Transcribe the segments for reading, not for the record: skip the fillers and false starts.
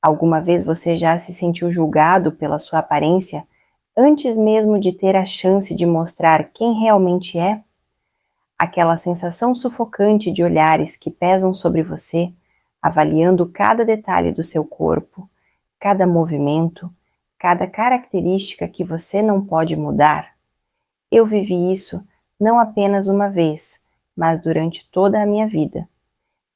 Alguma vez você já se sentiu julgado pela sua aparência antes mesmo de ter a chance de mostrar quem realmente é? Aquela sensação sufocante de olhares que pesam sobre você, avaliando cada detalhe do seu corpo, cada movimento, cada característica que você não pode mudar? Eu vivi isso não apenas uma vez, mas durante toda a minha vida.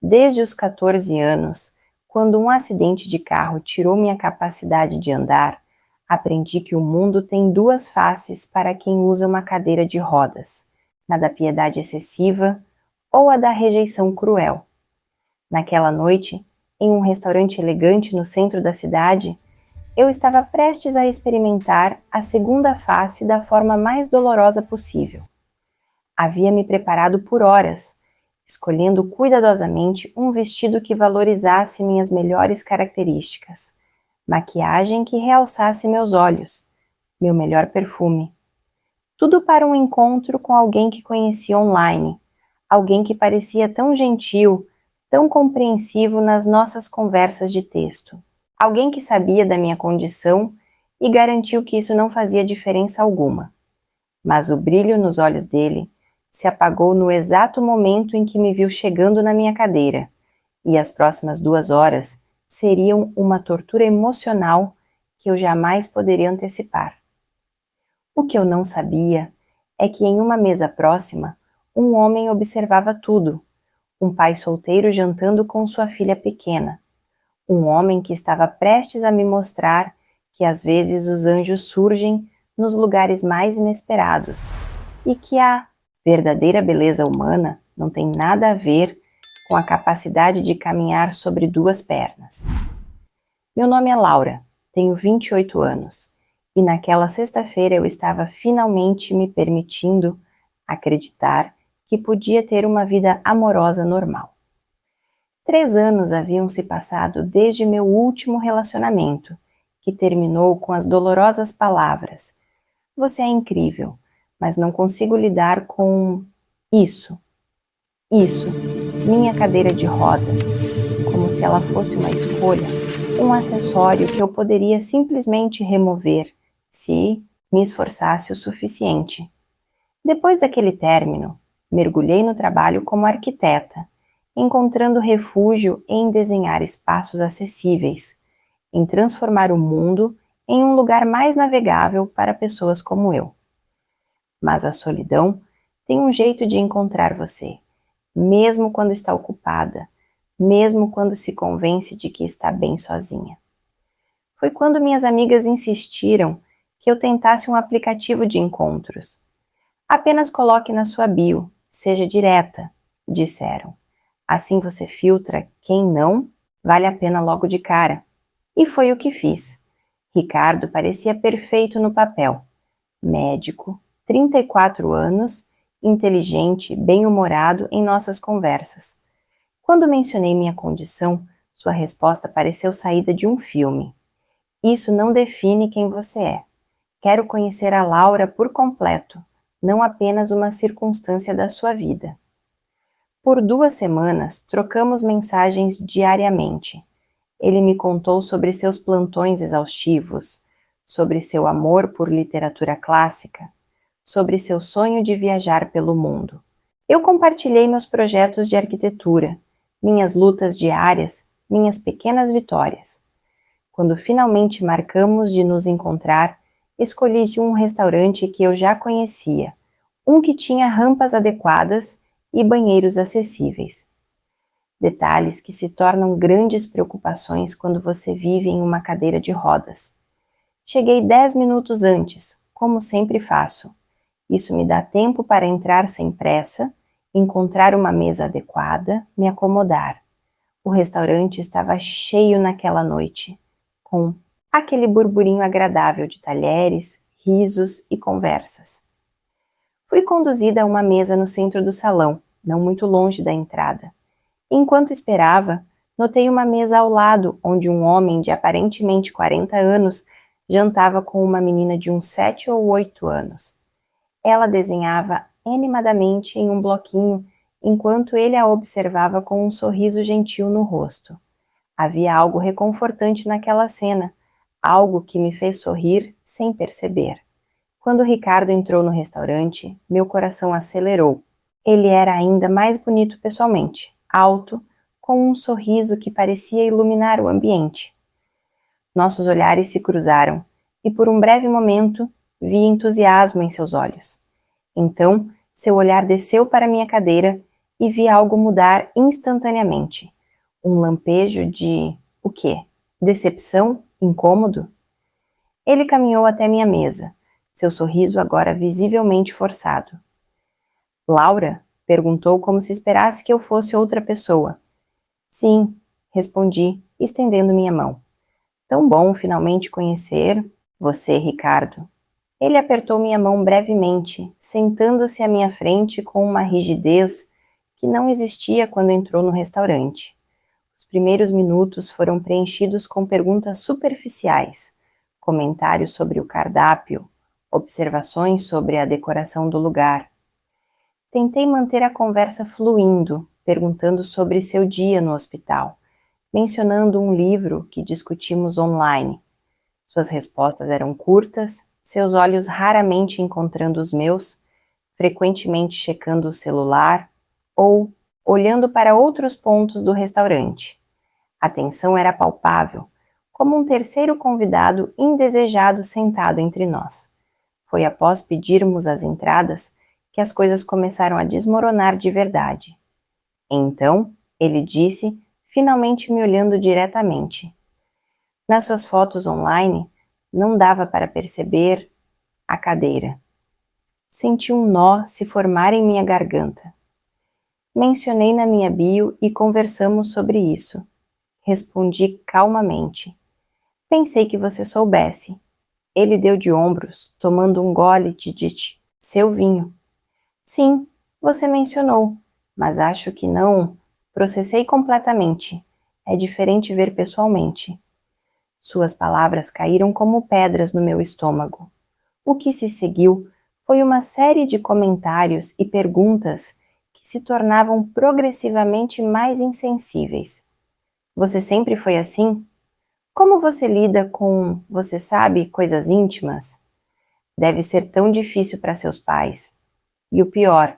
Desde os 14 anos, quando um acidente de carro tirou minha capacidade de andar, aprendi que o mundo tem duas faces para quem usa uma cadeira de rodas, na da piedade excessiva ou a da rejeição cruel. Naquela noite, em um restaurante elegante no centro da cidade, eu estava prestes a experimentar a segunda face da forma mais dolorosa possível. Havia me preparado por horas, escolhendo cuidadosamente um vestido que valorizasse minhas melhores características, maquiagem que realçasse meus olhos, meu melhor perfume. Tudo para um encontro com alguém que conheci online, alguém que parecia tão gentil, tão compreensivo nas nossas conversas de texto, alguém que sabia da minha condição e garantiu que isso não fazia diferença alguma. Mas o brilho nos olhos dele se apagou no exato momento em que me viu chegando na minha cadeira, e as próximas 2 horas seriam uma tortura emocional que eu jamais poderia antecipar. O que eu não sabia é que em uma mesa próxima, um homem observava tudo, um pai solteiro jantando com sua filha pequena, um homem que estava prestes a me mostrar que às vezes os anjos surgem nos lugares mais inesperados e que a verdadeira beleza humana não tem nada a ver com a capacidade de caminhar sobre duas pernas. Meu nome é Laura, tenho 28 anos e naquela sexta-feira eu estava finalmente me permitindo acreditar que podia ter uma vida amorosa normal. 3 anos haviam se passado desde meu último relacionamento, que terminou com as dolorosas palavras: "Você é incrível, mas não consigo lidar com isso, minha cadeira de rodas", como se ela fosse uma escolha, um acessório que eu poderia simplesmente remover se me esforçasse o suficiente. Depois daquele término, mergulhei no trabalho como arquiteta, encontrando refúgio em desenhar espaços acessíveis, em transformar o mundo em um lugar mais navegável para pessoas como eu. Mas a solidão tem um jeito de encontrar você, mesmo quando está ocupada, mesmo quando se convence de que está bem sozinha. Foi quando minhas amigas insistiram que eu tentasse um aplicativo de encontros. "Apenas coloque na sua bio, seja direta", disseram. "Assim você filtra quem não vale a pena logo de cara." E foi o que fiz. Ricardo parecia perfeito no papel. Médico, 34 anos, inteligente, bem-humorado em nossas conversas. Quando mencionei minha condição, sua resposta pareceu saída de um filme. "Isso não define quem você é. Quero conhecer a Laura por completo, não apenas uma circunstância da sua vida." Por 2 semanas, trocamos mensagens diariamente. Ele me contou sobre seus plantões exaustivos, sobre seu amor por literatura clássica, sobre seu sonho de viajar pelo mundo. Eu compartilhei meus projetos de arquitetura, minhas lutas diárias, minhas pequenas vitórias. Quando finalmente marcamos de nos encontrar, escolhi um restaurante que eu já conhecia, um que tinha rampas adequadas e banheiros acessíveis. Detalhes que se tornam grandes preocupações quando você vive em uma cadeira de rodas. Cheguei 10 minutos antes, como sempre faço. Isso me dá tempo para entrar sem pressa, encontrar uma mesa adequada, me acomodar. O restaurante estava cheio naquela noite, com aquele burburinho agradável de talheres, risos e conversas. Fui conduzida a uma mesa no centro do salão, não muito longe da entrada. Enquanto esperava, notei uma mesa ao lado, onde um homem de aparentemente 40 anos jantava com uma menina de uns 7 ou 8 anos. Ela desenhava animadamente em um bloquinho, enquanto ele a observava com um sorriso gentil no rosto. Havia algo reconfortante naquela cena, algo que me fez sorrir sem perceber. Quando Ricardo entrou no restaurante, meu coração acelerou. Ele era ainda mais bonito pessoalmente, alto, com um sorriso que parecia iluminar o ambiente. Nossos olhares se cruzaram, e por um breve momento vi entusiasmo em seus olhos. Então, seu olhar desceu para minha cadeira e vi algo mudar instantaneamente. Um lampejo de... o quê? Decepção? Incômodo? Ele caminhou até minha mesa, seu sorriso agora visivelmente forçado. Laura? Perguntou como se esperasse que eu fosse outra pessoa. Sim, respondi, estendendo minha mão. Tão bom finalmente conhecer você, Ricardo. Ele apertou minha mão brevemente, sentando-se à minha frente com uma rigidez que não existia quando entrou no restaurante. Os primeiros minutos foram preenchidos com perguntas superficiais, comentários sobre o cardápio, observações sobre a decoração do lugar. Tentei manter a conversa fluindo, perguntando sobre seu dia no hospital, mencionando um livro que discutimos online. Suas respostas eram curtas, seus olhos raramente encontrando os meus, frequentemente checando o celular ou olhando para outros pontos do restaurante. A tensão era palpável, como um terceiro convidado indesejado sentado entre nós. Foi após pedirmos as entradas que as coisas começaram a desmoronar de verdade. Então, ele disse, finalmente me olhando diretamente. Nas suas fotos online, não dava para perceber a cadeira. Senti um nó se formar em minha garganta. Mencionei na minha bio e conversamos sobre isso. Respondi calmamente. Pensei que você soubesse. Ele deu de ombros, tomando um gole de seu vinho. Sim, você mencionou, mas acho que não. Processei completamente. É diferente ver pessoalmente. Suas palavras caíram como pedras no meu estômago. O que se seguiu foi uma série de comentários e perguntas que se tornavam progressivamente mais insensíveis. Você sempre foi assim? Como você lida com, você sabe, coisas íntimas? Deve ser tão difícil para seus pais. E o pior,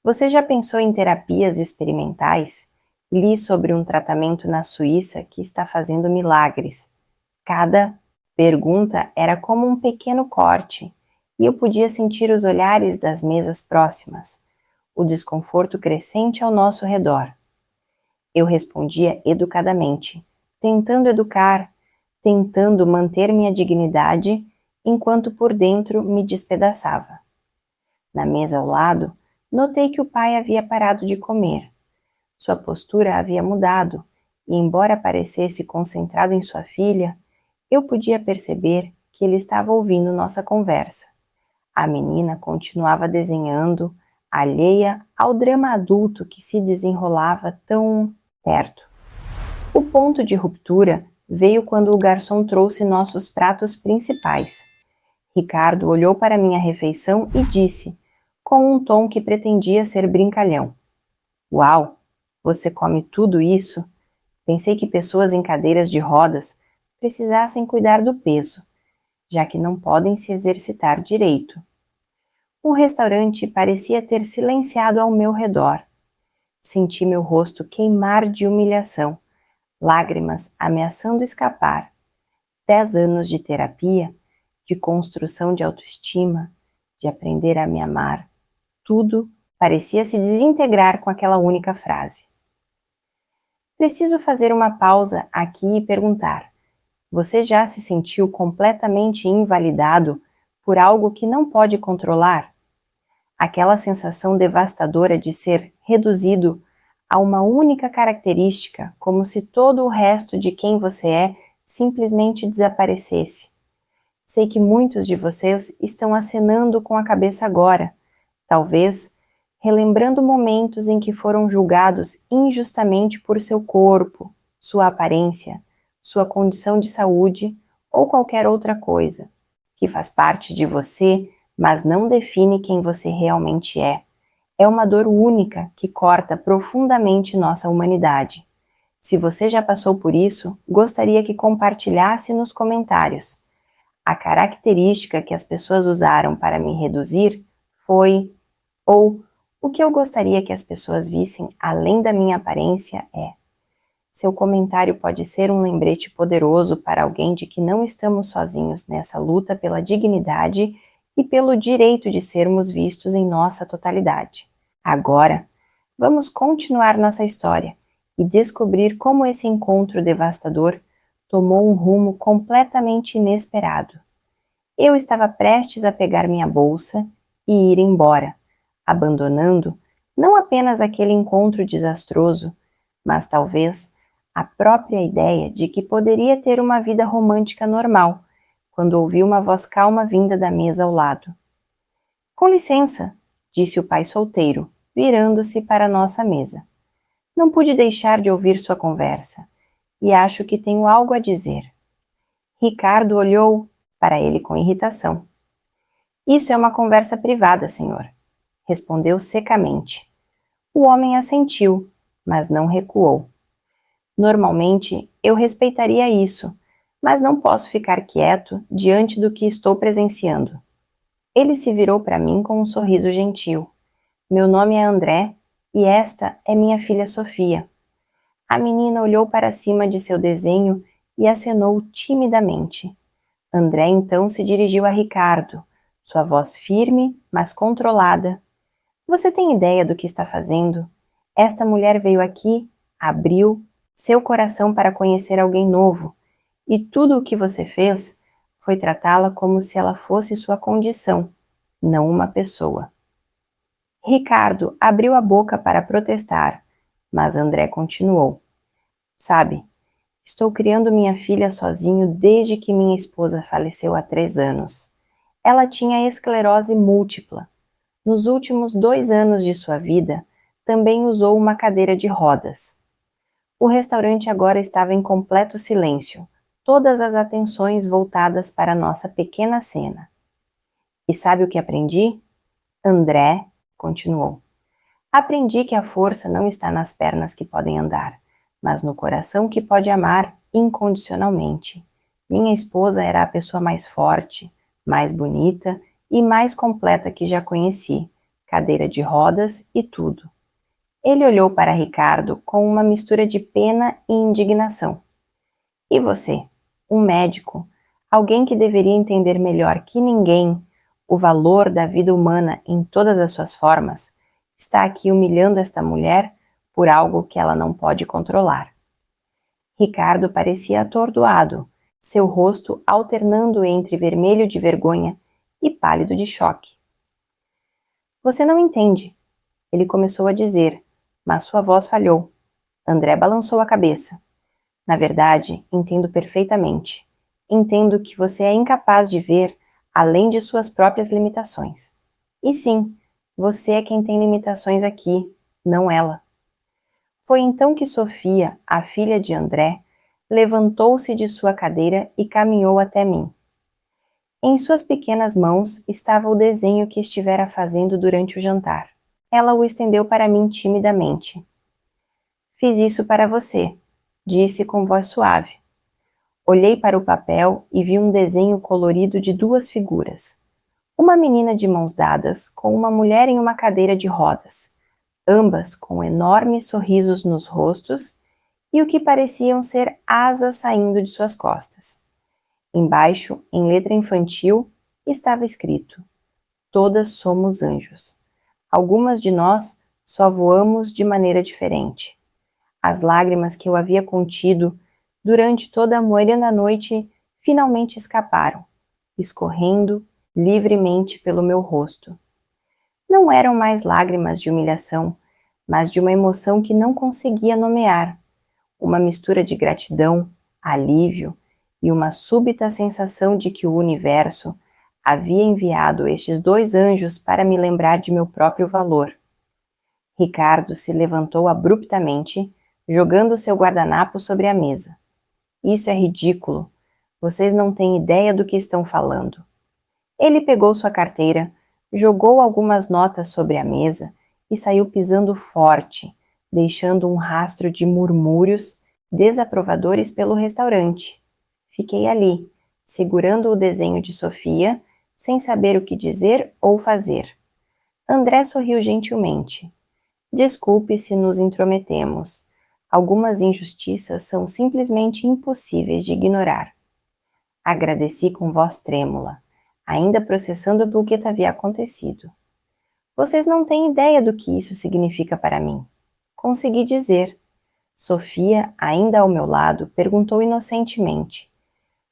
você já pensou em terapias experimentais? Li sobre um tratamento na Suíça que está fazendo milagres. Cada pergunta era como um pequeno corte, e eu podia sentir os olhares das mesas próximas, o desconforto crescente ao nosso redor. Eu respondia educadamente, tentando educar, tentando manter minha dignidade, enquanto por dentro me despedaçava. Na mesa ao lado, notei que o pai havia parado de comer. Sua postura havia mudado, e embora parecesse concentrado em sua filha, eu podia perceber que ele estava ouvindo nossa conversa. A menina continuava desenhando, alheia ao drama adulto que se desenrolava tão perto. O ponto de ruptura veio quando o garçom trouxe nossos pratos principais. Ricardo olhou para minha refeição e disse, com um tom que pretendia ser brincalhão: Uau, você come tudo isso? Pensei que pessoas em cadeiras de rodas precisassem cuidar do peso, já que não podem se exercitar direito. O restaurante parecia ter silenciado ao meu redor. Senti meu rosto queimar de humilhação, lágrimas ameaçando escapar. 10 anos de terapia, de construção de autoestima, de aprender a me amar. Tudo parecia se desintegrar com aquela única frase. Preciso fazer uma pausa aqui e perguntar: você já se sentiu completamente invalidado por algo que não pode controlar? Aquela sensação devastadora de ser reduzido a uma única característica, como se todo o resto de quem você é simplesmente desaparecesse. Sei que muitos de vocês estão acenando com a cabeça agora, talvez relembrando momentos em que foram julgados injustamente por seu corpo, sua aparência, sua condição de saúde ou qualquer outra coisa, que faz parte de você, mas não define quem você realmente é. É uma dor única que corta profundamente nossa humanidade. Se você já passou por isso, gostaria que compartilhasse nos comentários. A característica que as pessoas usaram para me reduzir foi, ou o que eu gostaria que as pessoas vissem além da minha aparência é. Seu comentário pode ser um lembrete poderoso para alguém de que não estamos sozinhos nessa luta pela dignidade e pelo direito de sermos vistos em nossa totalidade. Agora, vamos continuar nossa história e descobrir como esse encontro devastador tomou um rumo completamente inesperado. Eu estava prestes a pegar minha bolsa e ir embora, abandonando não apenas aquele encontro desastroso, mas talvez a própria ideia de que poderia ter uma vida romântica normal, quando ouvi uma voz calma vinda da mesa ao lado. Com licença, disse o pai solteiro, virando-se para nossa mesa. Não pude deixar de ouvir sua conversa, e acho que tenho algo a dizer. Ricardo olhou para ele com irritação. Isso é uma conversa privada, senhor, respondeu secamente. O homem assentiu, mas não recuou. Normalmente, eu respeitaria isso, mas não posso ficar quieto diante do que estou presenciando. Ele se virou para mim com um sorriso gentil. Meu nome é André e esta é minha filha Sofia. A menina olhou para cima de seu desenho e acenou timidamente. André então se dirigiu a Ricardo, sua voz firme, mas controlada. Você tem ideia do que está fazendo? Esta mulher veio aqui, abriu seu coração para conhecer alguém novo, e tudo o que você fez foi tratá-la como se ela fosse sua condição, não uma pessoa. Ricardo abriu a boca para protestar, mas André continuou. Sabe, estou criando minha filha sozinho desde que minha esposa faleceu há 3 anos. Ela tinha esclerose múltipla. Nos últimos 2 anos de sua vida, também usou uma cadeira de rodas. O restaurante agora estava em completo silêncio, todas as atenções voltadas para nossa pequena cena. E sabe o que aprendi? André continuou. Aprendi que a força não está nas pernas que podem andar, mas no coração que pode amar incondicionalmente. Minha esposa era a pessoa mais forte, mais bonita e mais completa que já conheci, cadeira de rodas e tudo. Ele olhou para Ricardo com uma mistura de pena e indignação. E você, um médico, alguém que deveria entender melhor que ninguém o valor da vida humana em todas as suas formas, está aqui humilhando esta mulher por algo que ela não pode controlar. Ricardo parecia atordoado, seu rosto alternando entre vermelho de vergonha e pálido de choque. Você não entende, ele começou a dizer, mas sua voz falhou. André balançou a cabeça. Na verdade, entendo perfeitamente. Entendo que você é incapaz de ver além de suas próprias limitações. E sim, você é quem tem limitações aqui, não ela. Foi então que Sofia, a filha de André, levantou-se de sua cadeira e caminhou até mim. Em suas pequenas mãos estava o desenho que estivera fazendo durante o jantar. Ela o estendeu para mim timidamente. Fiz isso para você, disse com voz suave. Olhei para o papel e vi um desenho colorido de 2 figuras. Uma menina de mãos dadas com uma mulher em uma cadeira de rodas, ambas com enormes sorrisos nos rostos e o que pareciam ser asas saindo de suas costas. Embaixo, em letra infantil, estava escrito: Todas somos anjos. Algumas de nós só voamos de maneira diferente. As lágrimas que eu havia contido durante toda a morena noite finalmente escaparam, escorrendo livremente pelo meu rosto. Não eram mais lágrimas de humilhação, mas de uma emoção que não conseguia nomear, uma mistura de gratidão, alívio e uma súbita sensação de que o universo havia enviado estes 2 anjos para me lembrar de meu próprio valor. Ricardo se levantou abruptamente, jogando seu guardanapo sobre a mesa. Isso é ridículo. Vocês não têm ideia do que estão falando. Ele pegou sua carteira, jogou algumas notas sobre a mesa e saiu pisando forte, deixando um rastro de murmúrios desaprovadores pelo restaurante. Fiquei ali, segurando o desenho de Sofia, sem saber o que dizer ou fazer. André sorriu gentilmente. Desculpe se nos intrometemos. Algumas injustiças são simplesmente impossíveis de ignorar. Agradeci com voz trêmula, ainda processando o que havia acontecido. Vocês não têm ideia do que isso significa para mim. Consegui dizer. Sofia, ainda ao meu lado, perguntou inocentemente.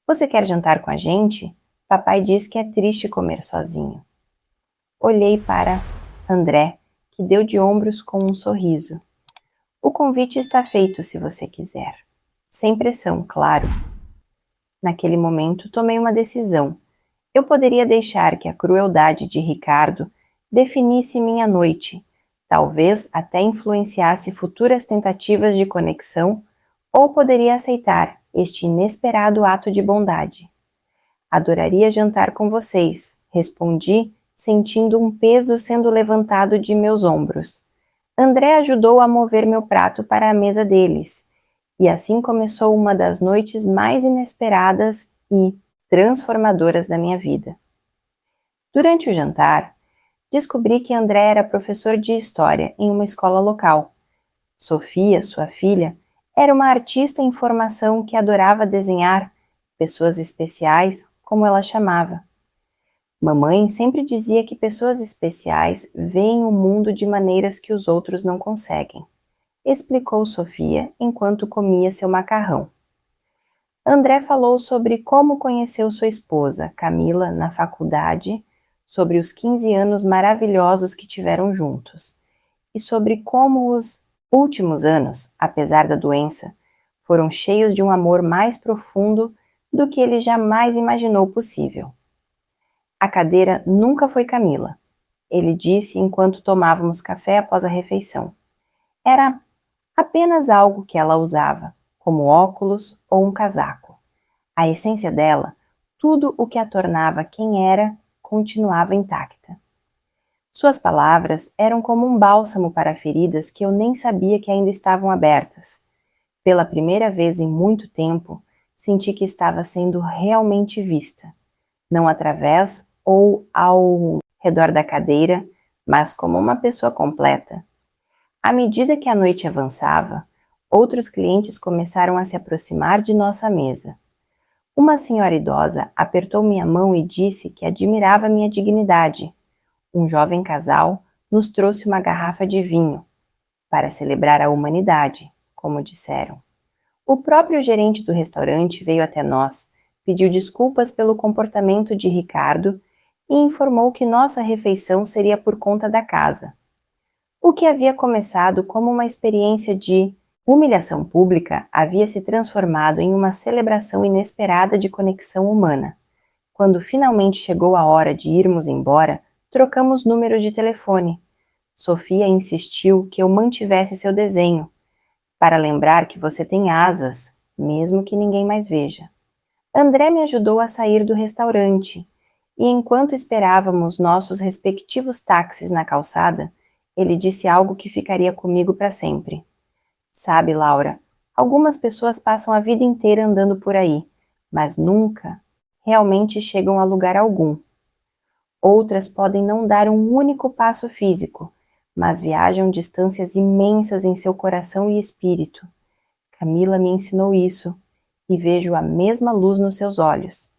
Você quer jantar com a gente? Papai diz que é triste comer sozinho. Olhei para André, que deu de ombros com um sorriso. O convite está feito se você quiser. Sem pressão, claro. Naquele momento, tomei uma decisão. Eu poderia deixar que a crueldade de Ricardo definisse minha noite, talvez até influenciasse futuras tentativas de conexão, ou poderia aceitar este inesperado ato de bondade. Adoraria jantar com vocês, respondi, sentindo um peso sendo levantado de meus ombros. André ajudou a mover meu prato para a mesa deles, e assim começou uma das noites mais inesperadas e transformadoras da minha vida. Durante o jantar, descobri que André era professor de história em uma escola local. Sofia, sua filha, era uma artista em formação que adorava desenhar pessoas especiais, como ela chamava. Mamãe sempre dizia que pessoas especiais veem o mundo de maneiras que os outros não conseguem, explicou Sofia enquanto comia seu macarrão. André falou sobre como conheceu sua esposa, Camila, na faculdade, sobre os 15 anos maravilhosos que tiveram juntos, e sobre como os últimos anos, apesar da doença, foram cheios de um amor mais profundo do que ele jamais imaginou possível. A cadeira nunca foi Camila, ele disse enquanto tomávamos café após a refeição. Era apenas algo que ela usava, como óculos ou um casaco. A essência dela, tudo o que a tornava quem era, continuava intacta. Suas palavras eram como um bálsamo para feridas que eu nem sabia que ainda estavam abertas. Pela primeira vez em muito tempo, senti que estava sendo realmente vista, não através ou ao redor da cadeira, mas como uma pessoa completa. À medida que a noite avançava, outros clientes começaram a se aproximar de nossa mesa. Uma senhora idosa apertou minha mão e disse que admirava minha dignidade. Um jovem casal nos trouxe uma garrafa de vinho, para celebrar a humanidade, como disseram. O próprio gerente do restaurante veio até nós, pediu desculpas pelo comportamento de Ricardo e informou que nossa refeição seria por conta da casa. O que havia começado como uma experiência de humilhação pública havia se transformado em uma celebração inesperada de conexão humana. Quando finalmente chegou a hora de irmos embora, trocamos números de telefone. Sofia insistiu que eu mantivesse seu desenho, para lembrar que você tem asas, mesmo que ninguém mais veja. André me ajudou a sair do restaurante, e enquanto esperávamos nossos respectivos táxis na calçada, ele disse algo que ficaria comigo para sempre. Sabe, Laura, algumas pessoas passam a vida inteira andando por aí, mas nunca realmente chegam a lugar algum. Outras podem não dar um único passo físico, mas viajam distâncias imensas em seu coração e espírito. Camila me ensinou isso, e vejo a mesma luz nos seus olhos.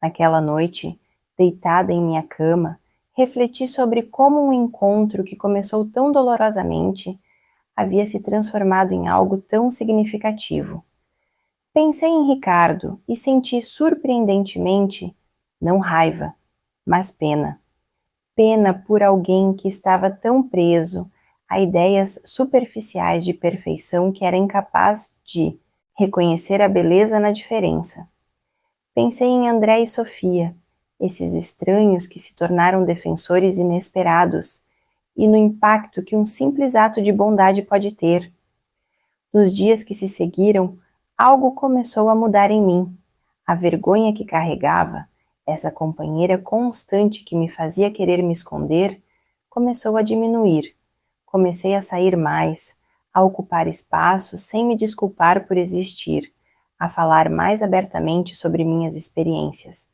Naquela noite, deitada em minha cama, refleti sobre como um encontro que começou tão dolorosamente havia se transformado em algo tão significativo. Pensei em Ricardo e senti surpreendentemente, não raiva, mas pena. Pena por alguém que estava tão preso a ideias superficiais de perfeição que era incapaz de reconhecer a beleza na diferença. Pensei em André e Sofia, esses estranhos que se tornaram defensores inesperados, e no impacto que um simples ato de bondade pode ter. Nos dias que se seguiram, algo começou a mudar em mim. A vergonha que carregava, essa companheira constante que me fazia querer me esconder, começou a diminuir. Comecei a sair mais, a ocupar espaço sem me desculpar por existir, a falar mais abertamente sobre minhas experiências.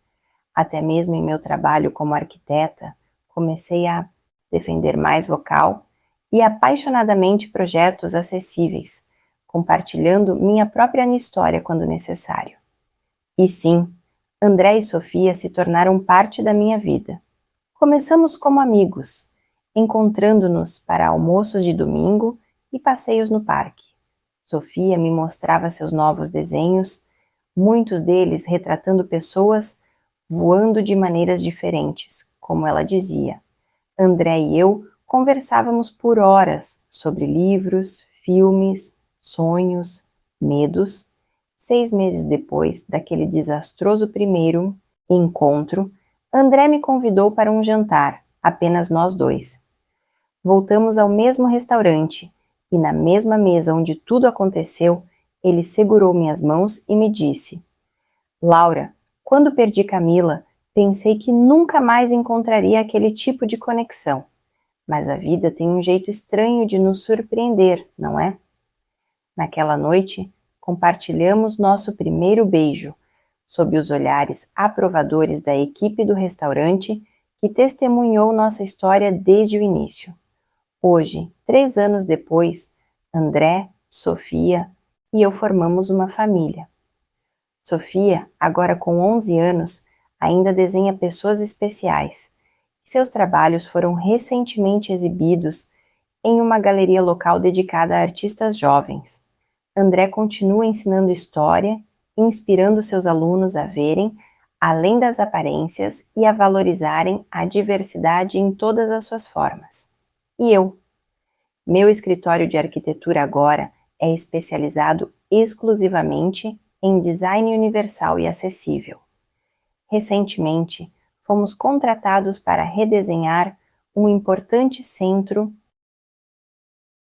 Até mesmo em meu trabalho como arquiteta, comecei a defender mais vocal e apaixonadamente projetos acessíveis, compartilhando minha própria história quando necessário. E sim, André e Sofia se tornaram parte da minha vida. Começamos como amigos, encontrando-nos para almoços de domingo e passeios no parque. Sofia me mostrava seus novos desenhos, muitos deles retratando pessoas voando de maneiras diferentes, como ela dizia. André e eu conversávamos por horas sobre livros, filmes, sonhos, medos. 6 meses depois daquele desastroso primeiro encontro, André me convidou para um jantar, apenas nós dois. Voltamos ao mesmo restaurante e na mesma mesa onde tudo aconteceu, ele segurou minhas mãos e me disse: Laura, quando perdi Camila, pensei que nunca mais encontraria aquele tipo de conexão. Mas a vida tem um jeito estranho de nos surpreender, não é? Naquela noite, compartilhamos nosso primeiro beijo, sob os olhares aprovadores da equipe do restaurante que testemunhou nossa história desde o início. Hoje, 3 anos depois, André, Sofia e eu formamos uma família. Sofia, agora com 11 anos, ainda desenha pessoas especiais. Seus trabalhos foram recentemente exibidos em uma galeria local dedicada a artistas jovens. André continua ensinando história, inspirando seus alunos a verem, além das aparências, e a valorizarem a diversidade em todas as suas formas. E eu? Meu escritório de arquitetura agora é especializado exclusivamente em design universal e acessível. Recentemente, fomos contratados para redesenhar um importante centro